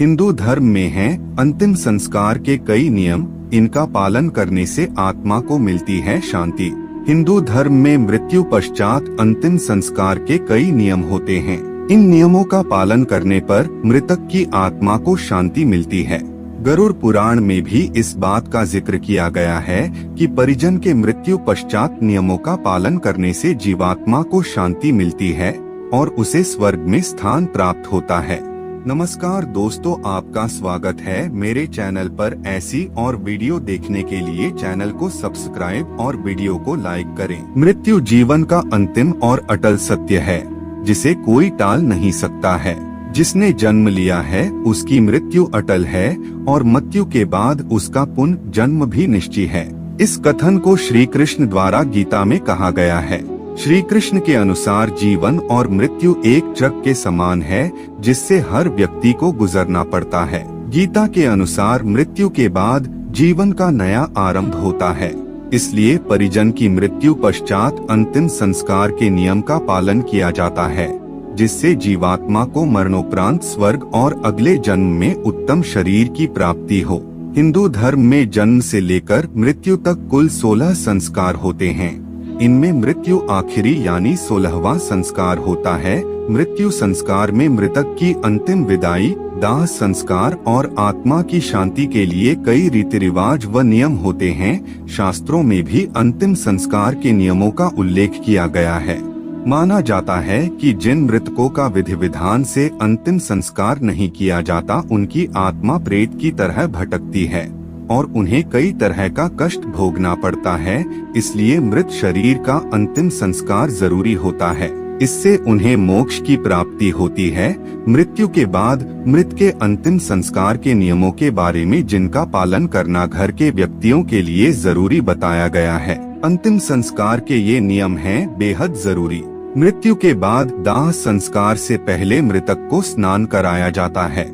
हिंदू धर्म में हैं अंतिम संस्कार के कई नियम, इनका पालन करने से आत्मा को मिलती है शांति। हिंदू धर्म में मृत्यु पश्चात अंतिम संस्कार के कई नियम होते हैं। इन नियमों का पालन करने पर मृतक की आत्मा को शांति मिलती है। गरुड़ पुराण में भी इस बात का जिक्र किया गया है कि परिजन के मृत्यु पश्चात नियमों का पालन करने से जीवात्मा को शांति मिलती है और उसे स्वर्ग में स्थान प्राप्त होता है। नमस्कार दोस्तों, आपका स्वागत है मेरे चैनल पर। ऐसी और वीडियो देखने के लिए चैनल को सब्सक्राइब और वीडियो को लाइक करें। मृत्यु जीवन का अंतिम और अटल सत्य है, जिसे कोई टाल नहीं सकता है। जिसने जन्म लिया है उसकी मृत्यु अटल है और मृत्यु के बाद उसका पुनः जन्म भी निश्चित है। इस कथन को श्री कृष्ण द्वारा गीता में कहा गया है। श्री कृष्ण के अनुसार जीवन और मृत्यु एक ट्रक के समान है, जिससे हर व्यक्ति को गुजरना पड़ता है। गीता के अनुसार मृत्यु के बाद जीवन का नया आरंभ होता है। इसलिए परिजन की मृत्यु पश्चात अंतिम संस्कार के नियम का पालन किया जाता है, जिससे जीवात्मा को मरणोपरांत स्वर्ग और अगले जन्म में उत्तम शरीर की प्राप्ति हो। हिंदू धर्म में जन्म से लेकर मृत्यु तक कुल 16 संस्कार होते हैं। इनमें मृत्यु आखिरी यानी 16वां संस्कार होता है। मृत्यु संस्कार में मृतक की अंतिम विदाई, दाह संस्कार और आत्मा की शांति के लिए कई रीति रिवाज व नियम होते हैं। शास्त्रों में भी अंतिम संस्कार के नियमों का उल्लेख किया गया है। माना जाता है कि जिन मृतकों का विधि विधान से अंतिम संस्कार नहीं किया जाता, उनकी आत्मा प्रेत की तरह भटकती है और उन्हें कई तरह का कष्ट भोगना पड़ता है। इसलिए मृत शरीर का अंतिम संस्कार जरूरी होता है। इससे उन्हें मोक्ष की प्राप्ति होती है। मृत्यु के बाद मृत के अंतिम संस्कार के नियमों के बारे में जिनका पालन करना घर के व्यक्तियों के लिए जरूरी बताया गया है। अंतिम संस्कार के ये नियम हैं बेहद जरूरी। मृत्यु के बाद दाह संस्कार से पहले मृतक को स्नान कराया जाता है।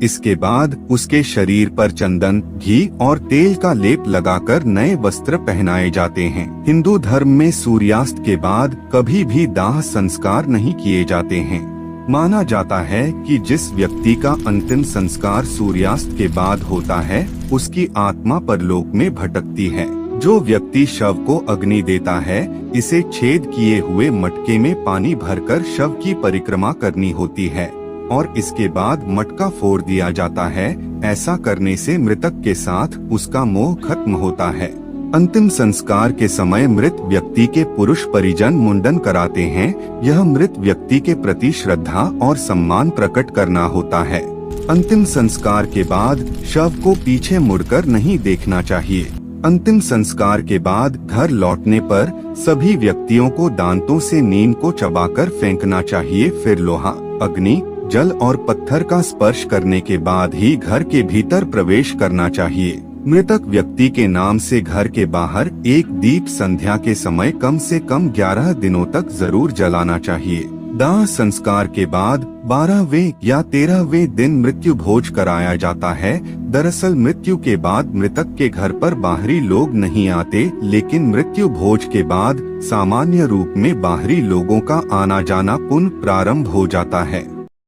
इसके बाद उसके शरीर पर चंदन, घी और तेल का लेप लगाकर नए वस्त्र पहनाए जाते हैं। हिंदू धर्म में सूर्यास्त के बाद कभी भी दाह संस्कार नहीं किए जाते हैं। माना जाता है कि जिस व्यक्ति का अंतिम संस्कार सूर्यास्त के बाद होता है, उसकी आत्मा परलोक में भटकती है। जो व्यक्ति शव को अग्नि देता है, इसे छेद किए हुए मटके में पानी भरकर शव की परिक्रमा करनी होती है और इसके बाद मटका फोड़ दिया जाता है। ऐसा करने से मृतक के साथ उसका मोह खत्म होता है। अंतिम संस्कार के समय मृत व्यक्ति के पुरुष परिजन मुंडन कराते हैं। यह मृत व्यक्ति के प्रति श्रद्धा और सम्मान प्रकट करना होता है। अंतिम संस्कार के बाद शव को पीछे मुड़कर नहीं देखना चाहिए। अंतिम संस्कार के बाद घर लौटने पर सभी व्यक्तियों को दांतों से नींद को चबाकर फेंकना चाहिए। फिर लोहा, अग्नि, जल और पत्थर का स्पर्श करने के बाद ही घर के भीतर प्रवेश करना चाहिए। मृतक व्यक्ति के नाम से घर के बाहर एक दीप संध्या के समय कम से कम 11 दिनों तक जरूर जलाना चाहिए। दाह संस्कार के बाद 12वें या 13वें दिन मृत्यु भोज कराया जाता है। दरअसल मृत्यु के बाद मृतक के घर पर बाहरी लोग नहीं आते, लेकिन मृत्यु भोज के बाद सामान्य रूप में बाहरी लोगों का आना जाना पुनः प्रारंभ हो जाता है।